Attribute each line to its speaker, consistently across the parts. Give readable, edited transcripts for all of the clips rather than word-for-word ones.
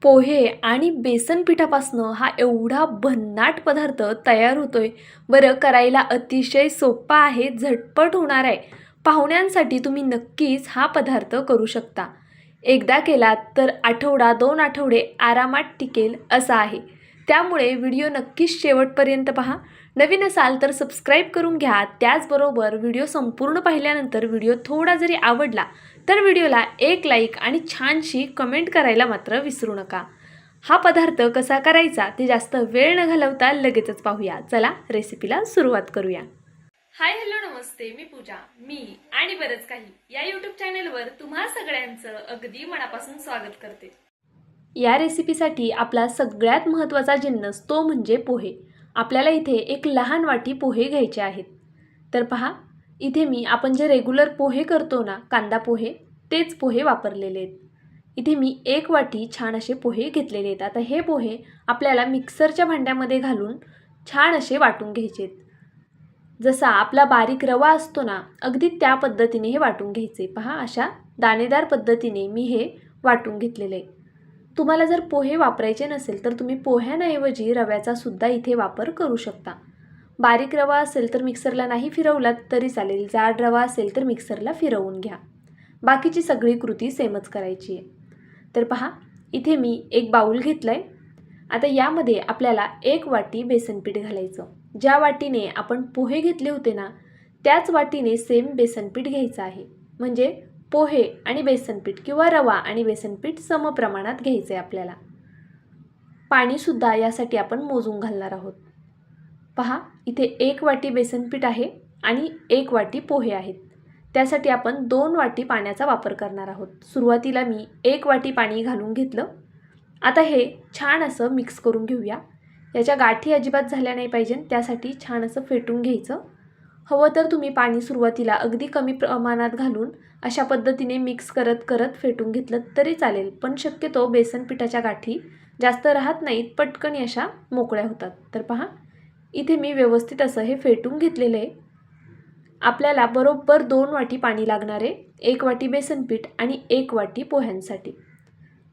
Speaker 1: पोहे आणि बेसन पिठापासनं हा एवढा भन्नाट पदार्थ तयार होतोय. बरं, करायला अतिशय सोपा आहे, झटपट होणार आहे. पाहुण्यांसाठी तुम्ही नक्कीच हा पदार्थ करू शकता. एकदा केलात तर आठवडा 2 आठवडे आरामात टिकेल असा आहे. त्यामुळे व्हिडिओ नक्कीच शेवटपर्यंत पहा. नवीन असाल तर सबस्क्राईब करून घ्या. त्याचबरोबर व्हिडिओ संपूर्ण पाहिल्यानंतर व्हिडिओ थोडा जरी आवडला तर व्हिडिओला एक लाईक आणि छानशी कमेंट करायला मात्र विसरू नका. हा पदार्थ कसा करायचा ते जास्त वेळ न घालवता लगेचच पाहूया. चला रेसिपीला सुरुवात करूया. हाय, हॅलो, नमस्ते. मी पूजा. मी आणि बरंच काही या यूट्यूब चॅनलवर तुम्हा सगळ्यांचं अगदी मनापासून स्वागत करते. या रेसिपीसाठी आपला सगळ्यात महत्त्वाचा जिन्नस तो म्हणजे पोहे. आपल्याला इथे एक लहान वाटी पोहे घ्यायचे आहेत. तर पहा, इथे मी आपण जे रेग्युलर पोहे करतो ना, कांदा पोहे, तेच पोहे वापरलेले आहेत. इथे मी 1 वाटी छान असे पोहे घेतलेले आहेत. आता हे पोहे आपल्याला मिक्सरच्या भांड्यामध्ये घालून छान असे वाटून घ्यायचे आहेत. जसा आपला बारीक रवा असतो ना, अगदी त्या पद्धतीने हे वाटून घ्यायचे. पहा, अशा दाणेदार पद्धतीने मी हे वाटून घेतलेले आहे. तुम्हाला जर पोहे वापरायचे नसेल तर तुम्ही पोह्यांऐवजी रव्याचा सुद्धा इथे वापर करू शकता. बारीक रवा असेल तर मिक्सरला नाही फिरवलात तरी चालेल. जाड रवा असेल तर मिक्सरला फिरवून घ्या. बाकीची सगळी कृती सेमच करायची आहे. तर पहा, इथे मी एक बाऊल घेतलं आहे. आता यामध्ये आपल्याला 1 वाटी बेसन पीठ घालायचं. ज्या वाटीने आपण पोहे घेतले होते ना, त्याच वाटीने सेम बेसन पीठ घ्यायचं आहे. म्हणजे पोहे आणि बेसन पीठ किंवा रवा आणि बेसन पीठ समप्रमाणात घ्यायचं आहे आपल्याला. पाणीसुद्धा यासाठी आपण मोजून घालणार आहोत. पहा, इथे 1 वाटी बेसन पीठ आहे आणि 1 वाटी पोहे आहेत. त्यासाठी आपण 2 वाटी पाण्याचा वापर करणार आहोत. सुरुवातीला मी 1 वाटी पाणी घालून घेतलं. आता हे छान असं मिक्स करून घेऊया. याच्या गाठी अजिबात झाल्या नाही पाहिजे, त्यासाठी छान असं फेटून घ्यायचं. हवं तर तुम्ही पाणी सुरुवातीला अगदी कमी प्रमाणात घालून अशा पद्धतीने मिक्स करत करत फेटून घेतलं तरी चालेल. पण शक्यतो बेसन पिठाच्या गाठी जास्त राहत नाहीत, पटकन अशा मोकळ्या होतात. तर पहा, इथे मी व्यवस्थित असं हे फेटून घेतलेलं आहे. आपल्याला बरोबर 2 वाटी पाणी लागणार आहे, 1 वाटी बेसन पीठ आणि 1 वाटी पोह्यांसाठी.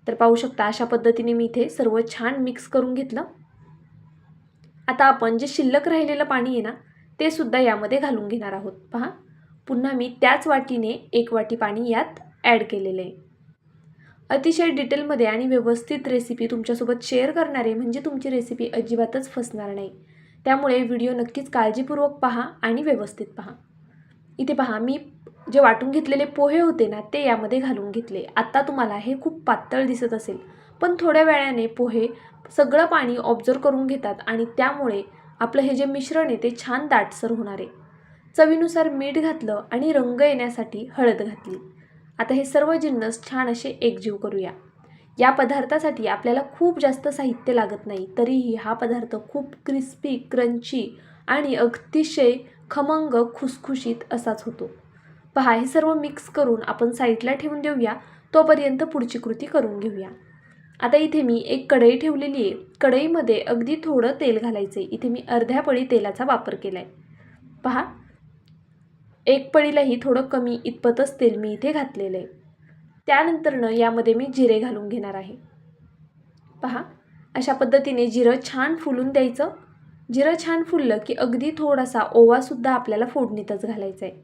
Speaker 1: तर पाहू शकता, अशा पद्धतीने मी इथे सर्व छान मिक्स करून घेतलं. आता आपण जे शिल्लक राहिलेलं पाणी आहे ना, ते सुद्धा यामध्ये घालून घेणार आहोत. पहा, पुन्हा मी त्याच वाटीने 1 वाटी पाणी यात ॲड केलेलं आहे. अतिशय डिटेलमध्ये आणि व्यवस्थित रेसिपी तुमच्यासोबत शेअर करणार आहे, म्हणजे तुमची रेसिपी अजिबातच फसणार नाही. त्यामुळे व्हिडिओ नक्कीच काळजीपूर्वक पहा आणि व्यवस्थित पहा. इथे पहा, मी जे वाटून घेतलेले पोहे होते ना, ते यामध्ये घालून घेतले. आत्ता तुम्हाला हे खूप पातळ दिसत असेल, पण थोड्या वेळाने पोहे सगळं पाणी ऑब्झर्व करून घेतात आणि त्यामुळे आपलं हे जे मिश्रण आहे ते छान दाटसर होणार आहे. चवीनुसार मीठ घातलं आणि रंग येण्यासाठी हळद घातली. आता हे सर्व जिन्नस छान असे एकजीव करूया. या पदार्थासाठी आपल्याला खूप जास्त साहित्य लागत नाही, तरीही हा पदार्थ खूप क्रिस्पी, क्रंची आणि अतिशय खमंग, खुसखुशीत असाच होतो. पहा, हे सर्व मिक्स करून आपण साईडला ठेवून देऊया. तोपर्यंत पुढची कृती करून घेऊया. आता इथे मी एक कढई ठेवलेली आहे. कढईमध्ये अगदी थोडं तेल घालायचं आहे. इथे मी अर्ध्या पळी तेलाचा वापर केला आहे. पहा, 1 पळीलाही थोडं कमी इतपतच तेल मी इथे घातलेलं आहे. त्यानंतरनं यामध्ये मी जिरे घालून घेणार आहे. पहा, अशा पद्धतीने जिरं छान फुलून द्यायचं. जिरं छान फुललं की अगदी थोडासा ओवासुद्धा आपल्याला फोडणीतच घालायचा आहे.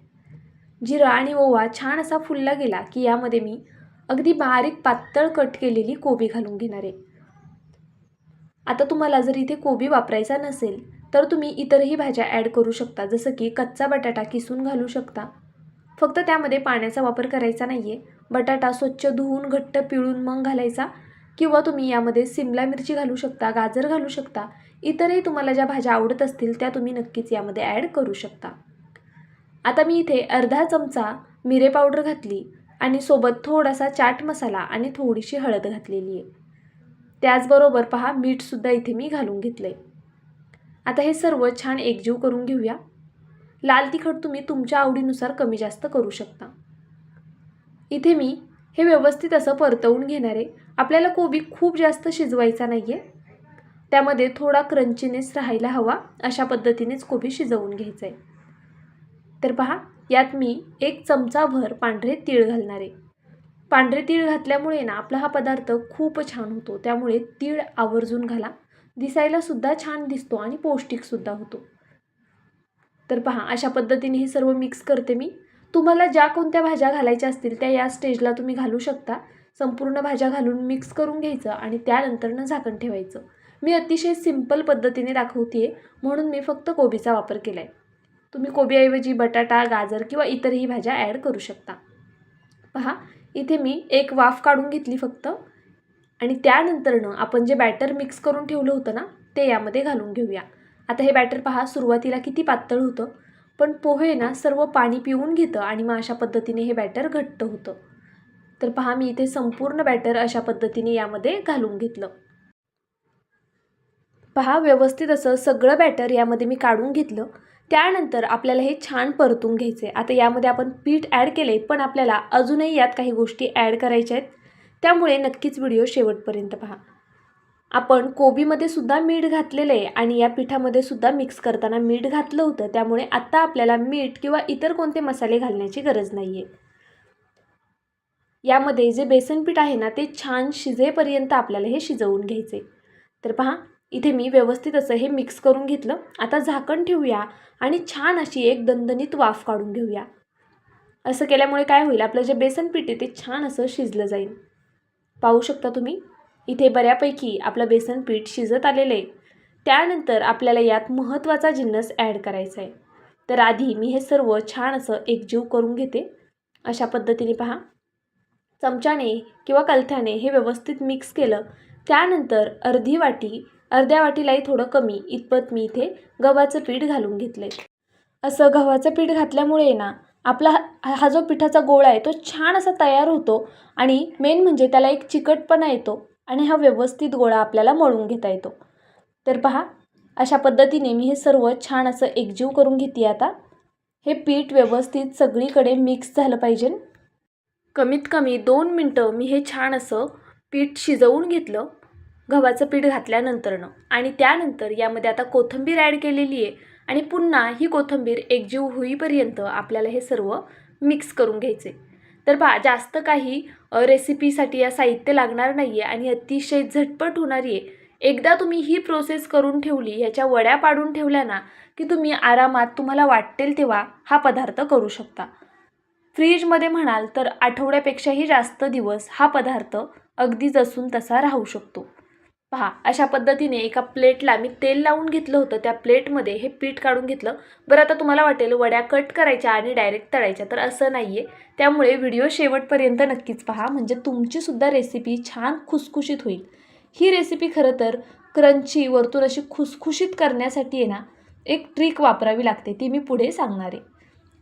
Speaker 1: जिरं आणि ओवा छान असा फुलला गेला की यामध्ये मी अगदी बारीक पातळ कट केलेली कोबी घालून घेणार आहे. आता तुम्हाला जर इथे कोबी वापरायचा नसेल तर तुम्ही इतरही भाज्या ॲड करू शकता, जसं की कच्चा बटाटा किसून घालू शकता. फक्त त्यामध्ये पाण्याचा वापर करायचा नाही आहे. बटाटा स्वच्छ धुवून घट्ट पिळून मग घालायचा, किंवा तुम्ही यामध्ये सिमला मिरची घालू शकता, गाजर घालू शकता. इतरही तुम्हाला ज्या भाज्या आवडत असतील त्या तुम्ही नक्कीच यामध्ये ॲड करू शकता. आता मी इथे अर्धा चमचा मिरे पावडर घातली आणि सोबत थोडासा चाट मसाला आणि थोडीशी हळद घातलेली आहे. त्याचबरोबर पहा, मीठसुद्धा इथे मी घालून घेतलं आहे. आता हे सर्व छान एकजीव करून घेऊया. लाल तिखट तुम्ही तुमच्या आवडीनुसार कमी जास्त करू शकता. इथे मी हे व्यवस्थित असं परतवून घेणार आहे. आपल्याला कोबी खूप जास्त शिजवायचा नाही आहे, त्यामध्ये थोडा क्रंचीनेस राहायला हवा, अशा पद्धतीनेच कोबी शिजवून घ्यायचं आहे. तर पहा, यात मी 1 चमचाभर पांढरे तीळ घालणार आहे. पांढरे तीळ घातल्यामुळे ना आपला हा पदार्थ खूप छान होतो, त्यामुळे तीळ आवर्जून घाला. दिसायला सुद्धा छान दिसतो आणि पौष्टिकसुद्धा होतो. तर पहा, अशा पद्धतीने हे सर्व मिक्स करते मी. तुम्हाला ज्या कोणत्या भाज्या घालायच्या असतील त्या या स्टेजला तुम्ही घालू शकता. संपूर्ण भाज्या घालून मिक्स करून घ्यायचं आणि त्यानंतरनं झाकण ठेवायचं. मी अतिशय सिंपल पद्धतीने दाखवते आहे, म्हणून मी फक्त कोबीचा वापर केला आहे. तुम्ही कोबीऐवजी बटाटा, गाजर किंवा इतरही भाज्या ॲड करू शकता. पहा, इथे मी एक वाफ काढून घेतली फक्त आणि त्यानंतरनं आपण जे बॅटर मिक्स करून ठेवलं होतं ना, ते यामध्ये घालून घेऊया. आता हे बॅटर पहा, सुरुवातीला किती पातळ होतं, पण पोहे ना सर्व पाणी पिऊन घेतं आणि मग अशा पद्धतीने हे बॅटर घट्ट होतं. तर पहा, मी इथे संपूर्ण बॅटर अशा पद्धतीने यामध्ये घालून घेतलं. पहा, व्यवस्थित असं सगळं बॅटर यामध्ये मी काढून घेतलं. त्यानंतर आपल्याला हे छान परतून घ्यायचे. आता यामध्ये आपण पीठ ॲड केले, पण आपल्याला अजूनही यात काही गोष्टी ॲड करायच्या आहेत, त्यामुळे नक्कीच व्हिडिओ शेवटपर्यंत पहा. आपण कोबीमध्ये सुद्धा मीठ घातलेलं आहे आणि या पिठामध्ये सुद्धा मिक्स करताना मीठ घातलं होतं, त्यामुळे आता आपल्याला मीठ किंवा इतर कोणते मसाले घालण्याची गरज नाही आहे. यामध्ये जे बेसन पीठ आहे ना, ते छान शिजेपर्यंत आपल्याला हे शिजवून घ्यायचे. तर पहा, इथे मी व्यवस्थित असं हे मिक्स करून घेतलं. आता झाकण ठेवूया आणि छान अशी एक दणदणीत वाफ काढून घेऊया. असं केल्यामुळे काय होईल, आपलं जे बेसन पीठ आहे ते छान असं शिजलं जाईल. पाहू शकता तुम्ही, इथे बऱ्यापैकी आपलं बेसन पीठ शिजत आलेलं आहे. त्यानंतर आपल्याला यात महत्त्वाचा जिन्नस ॲड करायचा आहे. तर आधी मी हे सर्व छान असं एकजीव करून घेते. अशा पद्धतीने पहा, चमच्याने किंवा कलथ्याने हे व्यवस्थित मिक्स केलं. त्यानंतर अर्ध्या वाटीलाही थोडं कमी इतपत मी इथे गव्हाचं पीठ घालून घेतलं आहे. असं गव्हाचं पीठ घातल्यामुळे ना आपला हा जो पिठाचा गोळा आहे तो छान असा तयार होतो आणि मेन म्हणजे त्याला एक चिकटपणा येतो आणि हा व्यवस्थित गोळा आपल्याला मळून घेता येतो. तर पहा, अशा पद्धतीने मी हे सर्व छान असं एकजीव करून घेते. आता हे पीठ व्यवस्थित सगळीकडे मिक्स झालं पाहिजे. कमीत कमी 2 मिनटं मी हे छान असं पीठ शिजवून घेतलं गव्हाचं पीठ घातल्यानंतरनं आणि त्यानंतर यामध्ये आता कोथिंबीर ॲड केलेली आहे आणि पुन्हा ही कोथिंबीर एकजीव होईपर्यंत आपल्याला हे सर्व मिक्स करून घ्यायचे. तर पहा, जास्त काही रेसिपीसाठी या साहित्य लागणार नाही आहे आणि अतिशय झटपट होणारी आहे. एकदा तुम्ही ही प्रोसेस करून ठेवली, ह्याच्या वड्या पाडून ठेवल्या ना, की तुम्ही आरामात तुम्हाला वाटेल तेव्हा हा पदार्थ करू शकता. फ्रीजमध्ये म्हणाल तर आठवड्यापेक्षाही जास्त दिवस हा पदार्थ अगदी जसून तसा राहू शकतो. पहा, अशा पद्धतीने एका प्लेटला मी तेल लावून घेतलं होतं, त्या प्लेटमध्ये हे पीठ काढून घेतलं. बरं, आता तुम्हाला वाटेल वड्या कट करायच्या आणि डायरेक्ट तळायच्या, तर असं नाही आहे. त्यामुळे व्हिडिओ शेवटपर्यंत नक्कीच पहा, म्हणजे तुमचीसुद्धा रेसिपी छान खुसखुशीत होईल. ही रेसिपी खरं तर क्रंची वरतून अशी खुसखुशीत करण्यासाठी आहे ना, एक ट्रिक वापरावी लागते, ती मी पुढे सांगणार आहे.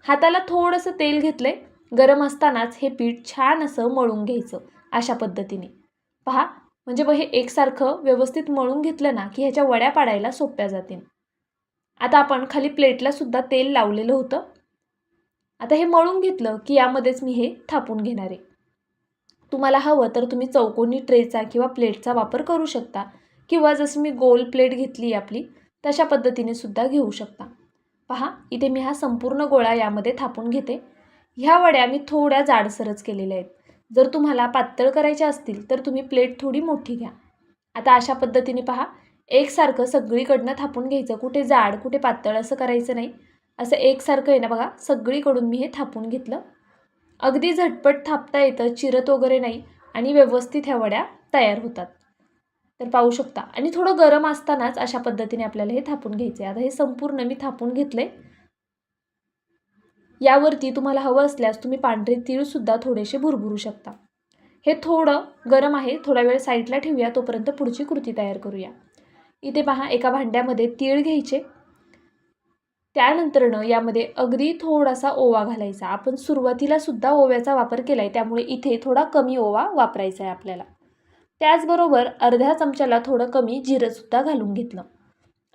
Speaker 1: हाताला थोडंसं तेल घेतलं आहे. गरम असतानाच हे पीठ छान असं मळून घ्यायचं अशा पद्धतीने. पहा, म्हणजे हे एकसारखं व्यवस्थित मळून घेतलं ना, की ह्याच्या वड्या पाडायला सोप्या जातील. आता आपण खाली प्लेटला सुद्धा तेल लावलेलं होतं. आता हे मळून घेतलं की यामध्येच मी हे थापून घेणार आहे. तुम्हाला हवं तर तुम्ही चौकोनी ट्रेचा किंवा प्लेटचा वापर करू शकता किंवा जसं मी गोल प्लेट घेतली आपली तशा पद्धतीने सुद्धा घेऊ शकता. पहा, इथे मी हा संपूर्ण गोळा यामध्ये थापून घेते. ह्या वड्या मी थोड्या जाडसरच केलेल्या आहेत. जर तुम्हाला पातळ करायच्या असतील तर तुम्ही प्लेट थोडी मोठी घ्या. आता अशा पद्धतीने पहा, एकसारखं सगळीकडनं थापून घ्यायचं. कुठे जाड कुठे पातळ असं करायचं नाही. असं एकसारखं आहे ना बघा, सगळीकडून मी हे थापून घेतलं. अगदी झटपट थापता येतं, चिरत वगैरे नाही आणि व्यवस्थित ह्या वड्या तयार होतात. तर पाहू शकता आणि थोडं गरम असतानाच अशा पद्धतीने आपल्याला हे थापून घ्यायचं आहे. आता हे संपूर्ण मी थापून घेतले. यावरती तुम्हाला हवं असल्यास तुम्ही पांढरे तीळसुद्धा थोडेसे भुरभुरू शकता. हे थोडं गरम आहे, थोडा वेळ साईडला ठेवूया, तोपर्यंत पुढची कृती तयार करूया. इथे पहा, एका भांड्यामध्ये तीळ घ्यायचे. त्यानंतरनं यामध्ये अगदी थोडासा ओवा घालायचा. आपण सुरुवातीला सुद्धा ओव्याचा वापर केला आहे, त्यामुळे इथे थोडा कमी ओवा वापरायचा आहे आपल्याला. त्याचबरोबर अर्ध्या चमच्याला थोडं कमी जिरंसुद्धा घालून घेतलं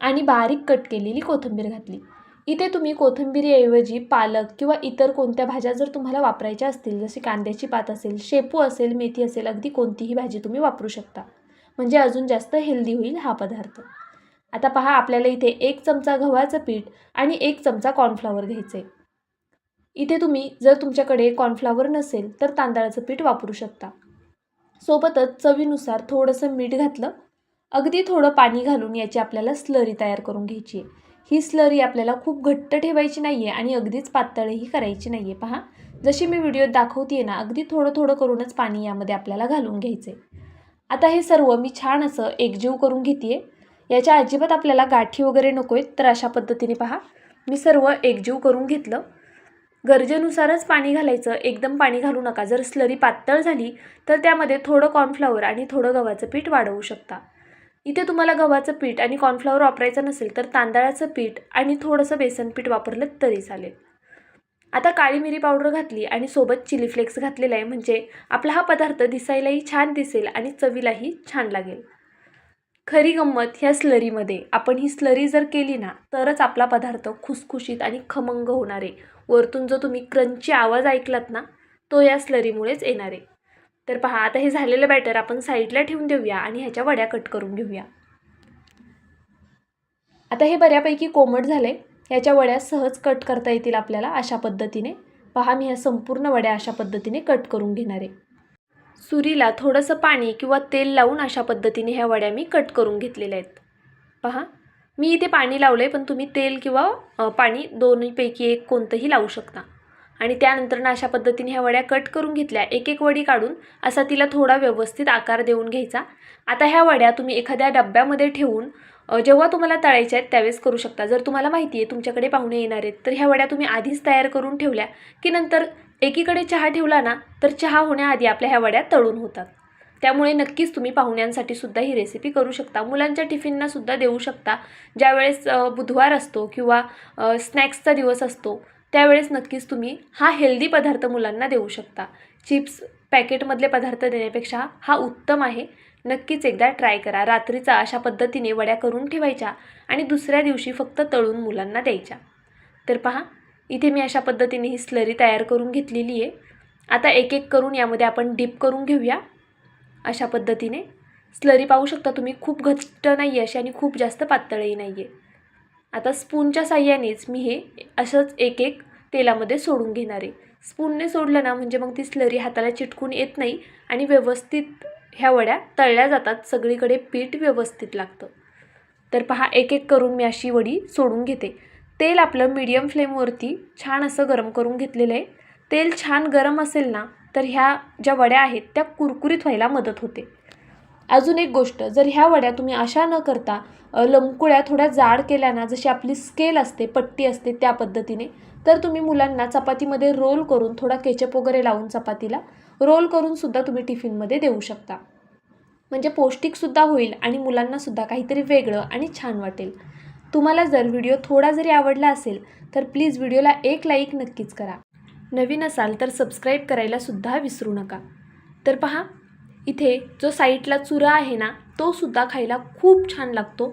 Speaker 1: आणि बारीक कट केलेली कोथिंबीर घातली. इथे तुम्ही कोथिंबीरीऐवजी पालक किंवा इतर कोणत्या भाज्या जर तुम्हाला वापरायच्या असतील, जशी कांद्याची पात असेल, शेपू असेल, मेथी असेल, अगदी कोणतीही भाजी तुम्ही वापरू शकता. म्हणजे अजून जास्त हेल्दी होईल हा पदार्थ. आता पहा, आपल्याला इथे 1 चमचा गव्हाचं पीठ आणि 1 चमचा कॉर्नफ्लॉवर घ्यायचं आहे. इथे तुम्ही जर तुमच्याकडे कॉर्नफ्लॉवर नसेल तर तांदळाचं पीठ वापरू शकता. सोबतच चवीनुसार थोडंसं मीठ घातलं. अगदी थोडं पाणी घालून याची आपल्याला स्लरी तयार करून घ्यायची आहे. ही स्लरी आपल्याला खूप घट्ट ठेवायची नाही आहे आणि अगदीच पातळही करायची नाही आहे. पहा, जशी मी व्हिडिओत दाखवते आहे ना, अगदी थोडं थोडं करूनच पाणी यामध्ये आपल्याला घालून घ्यायचं आहे. आता हे सर्व मी छान असं एकजीव करून घेते आहे. याच्या अजिबात आपल्याला गाठी वगैरे नको आहेत, तर अशा पद्धतीने पहा मी सर्व एकजीव करून घेतलं. गरजेनुसारच पाणी घालायचं, एकदम पाणी घालू नका. जर स्लरी पातळ झाली तर त्यामध्ये थोडं कॉर्नफ्लॉवर आणि थोडं गव्हाचं पीठ वाढवू शकता. इथे तुम्हाला गव्हाचं पीठ आणि कॉर्नफ्लॉवर वापरायचं नसेल तर तांदळाचं पीठ आणि थोडंसं बेसन पीठ वापरलं तरी चालेल. आता काळी मिरी पावडर घातली आणि सोबत चिली फ्लेक्स घातलेला आहे, म्हणजे आपला हा पदार्थ दिसायलाही छान दिसेल आणि चवीलाही छान लागेल. खरी गंमत ह्या स्लरीमध्ये, आपण ही स्लरी जर केली ना तरच आपला पदार्थ खुसखुशीत आणि खमंग होणार आहे. वरतून जो तुम्ही क्रंची आवाज ऐकलात ना, तो या स्लरीमुळेच येणार आहे. तर पहा, आता हे झालेलं बॅटर आपण साईडला ठेवून देऊया आणि ह्याच्या वड्या कट करून घेऊया. आता हे बऱ्यापैकी कोमट झाले. ह्याच्या वड्या सहज कट करता येतील आपल्याला अशा पद्धतीने. पहा, मी ह्या संपूर्ण वड्या अशा पद्धतीने कट करून घेणार आहे. सुरीला थोडंसं पाणी किंवा तेल लावून अशा पद्धतीने ह्या वड्या मी कट करून घेतलेल्या आहेत. पहा, मी इथे पाणी लावलं आहे, पण तुम्ही तेल किंवा पाणी दोन्हीपैकी एक कोणतंही लावू शकता. आणि त्यानंतर अशा पद्धतीने ह्या वड्या कट करून घेतल्या. एक एक वडी काढून असा तिला थोडा व्यवस्थित आकार देऊन घ्यायचा. आता ह्या वड्या तुम्ही एखाद्या डब्यामध्ये ठेवून जेव्हा तुम्हाला तळायच्या आहेत त्यावेळेस करू शकता. जर तुम्हाला माहिती आहे तुमच्याकडे पाहुणे येणार आहेत तर ह्या वड्या तुम्ही आधीच तयार करून ठेवल्या की नंतर एकीकडे चहा ठेवला ना तर चहा होण्याआधी आपल्या ह्या वड्या तळून होतात. त्यामुळे नक्कीच तुम्ही पाहुण्यांसाठी सुद्धा ही रेसिपी करू शकता. मुलांच्या टिफिनना सुद्धा देऊ शकता. ज्यावेळेस बुधवार असतो किंवा स्नॅक्सचा दिवस असतो त्यावेळेस नक्कीच तुम्ही हा हेल्दी पदार्थ मुलांना देऊ शकता. चिप्स पॅकेटमधले पदार्थ देण्यापेक्षा हा उत्तम आहे. नक्कीच एकदा ट्राय करा. रात्रीचा अशा पद्धतीने वड्या करून ठेवायच्या आणि दुसऱ्या दिवशी फक्त तळून मुलांना द्यायच्या. तर पहा, इथे मी अशा पद्धतीने ही स्लरी तयार करून घेतलेली आहे. आता एक एक करून यामध्ये आपण डिप करून घेऊया. अशा पद्धतीने स्लरी पाहू शकता तुम्ही, खूप घट्ट नाही आहे अशी आणि खूप जास्त पातळही नाही आहे. आता स्पूनच्या साह्यानेच मी हे असंच एक एक तेलामध्ये सोडून घेणार आहे. स्पूनने सोडलं ना म्हणजे मग ती स्लरी हाताला चिटकून येत नाही आणि व्यवस्थित ह्या वड्या तळल्या जातात. सगळीकडे पीठ व्यवस्थित लागतं. तर पहा, एक एक करून मी अशी वडी सोडून घेते. तेल आपलं मीडियम फ्लेमवरती छान असं गरम करून घेतलेलं आहे. तेल छान गरम असेल ना तर ह्या ज्या वड्या आहेत त्या कुरकुरीत व्हायला मदत होते. अजून एक गोष्ट, जर ह्या वड्या तुम्ही अशा न करता लंबकुळ्या थोड्या जाड केल्या ना, जशी आपली स्केल असते, पट्टी असते त्या पद्धतीने, तर तुम्ही मुलांना चपातीमध्ये रोल करून थोडा केचप वगैरे लावून चपातीला रोल करून सुद्धा तुम्ही टिफिनमध्ये देऊ शकता. म्हणजे पौष्टिकसुद्धा होईल आणि मुलांनासुद्धा काहीतरी वेगळं आणि छान वाटेल. तुम्हाला जर व्हिडिओ थोडा जरी आवडला असेल तर प्लीज व्हिडिओला एक लाईक नक्कीच करा. नवीन असाल तर सबस्क्राईब करायला सुद्धा विसरू नका. तर पहा, इथे जो साईडला चुरा आहे ना तो सुद्धा खायला खूप छान लागतो.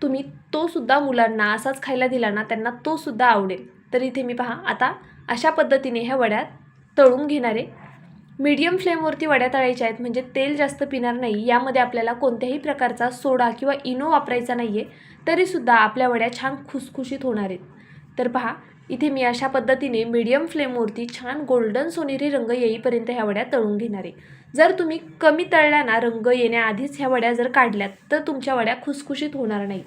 Speaker 1: तुम्ही तो सुद्धा मुलांना असाच खायला दिला ना त्यांना तो सुद्धा आवडेल. तर इथे मी पहा आता अशा पद्धतीने ह्या वड्या तळून घेणार आहे. मीडियम फ्लेमवरती वड्या तळायच्या आहेत, म्हणजे तेल जास्त पिणार नाही. यामध्ये आपल्याला कोणत्याही प्रकारचा सोडा किंवा इनो वापरायचा नाही आहे, तरीसुद्धा आपल्या वड्या छान खुसखुशीत होणार आहेत. तर पहा, इथे मी अशा पद्धतीने मीडियम फ्लेमवरती छान गोल्डन सोनेरी रंग येईपर्यंत ह्या वड्या तळून घेणार आहे. जर तुम्ही कमी तळल्या ना, रंग येण्याआधीच ह्या वड्या जर काढल्यात तर तुमच्या वड्या खुसखुशीत होणार नाही.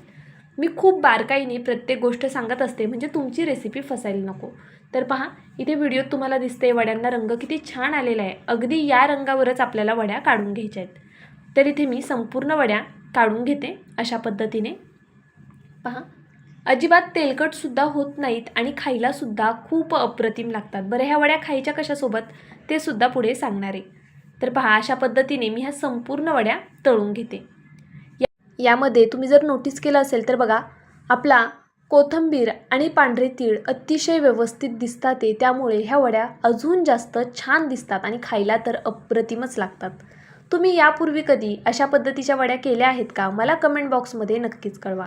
Speaker 1: मी खूप बारकाईने प्रत्येक गोष्ट सांगत असते, म्हणजे तुमची रेसिपी फसायला नको. तर पहा, इथे व्हिडिओत तुम्हाला दिसते वड्यांना रंग किती छान आलेला आहे. अगदी या रंगावरच आपल्याला वड्या काढून घ्यायच्या आहेत. तर इथे मी संपूर्ण वड्या काढून घेते अशा पद्धतीने. पहा, अजिबात तेलकटसुद्धा होत नाहीत आणि खायलासुद्धा खूप अप्रतिम लागतात. बरं, ह्या वड्या खायच्या कशासोबत ते सुद्धा पुढे सांगणार आहे. तर पहा, अशा पद्धतीने मी ह्या संपूर्ण वड्या तळून घेते. यामध्ये तुम्ही जर नोटीस केलं असेल तर बघा, आपला कोथिंबीर आणि पांढरे तीळ अतिशय व्यवस्थित दिसतात ते, त्यामुळे ह्या वड्या अजून जास्त छान दिसतात आणि खायला तर अप्रतिमच लागतात. तुम्ही यापूर्वी कधी अशा पद्धतीच्या वड्या केल्या आहेत का? मला कमेंट बॉक्समध्ये नक्कीच कळवा.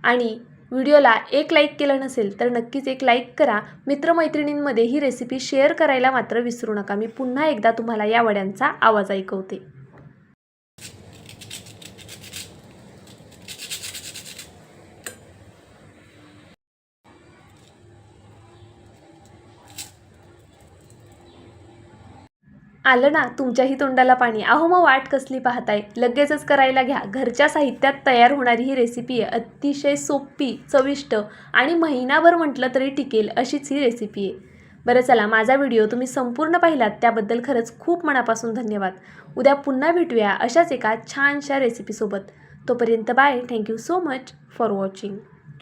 Speaker 1: आणि व्हिडिओला एक लाईक केलं नसेल तर नक्कीच एक लाईक करा. मित्रमैत्रिणींमध्ये ही रेसिपी शेअर करायला मात्र विसरू नका. मी पुन्हा एकदा तुम्हाला या वड्यांचा आवाज ऐकवते. आलं ना तुमच्याही तोंडाला पाणी. अहो मग वाट कसली पाहताय, लगेचच करायला घ्या. घरच्या साहित्यात तयार होणारी ही रेसिपी आहे. अतिशय सोपी, चविष्ट आणि महिनाभर म्हटलं तरी टिकेल अशीच ही रेसिपी आहे. बरं चला, माझा व्हिडिओ तुम्ही संपूर्ण पाहिलात त्याबद्दल खरंच खूप मनापासून धन्यवाद. उद्या पुन्हा भेटूया अशाच एका छानशा रेसिपीसोबत. तोपर्यंत bye. Thank you so much for watching.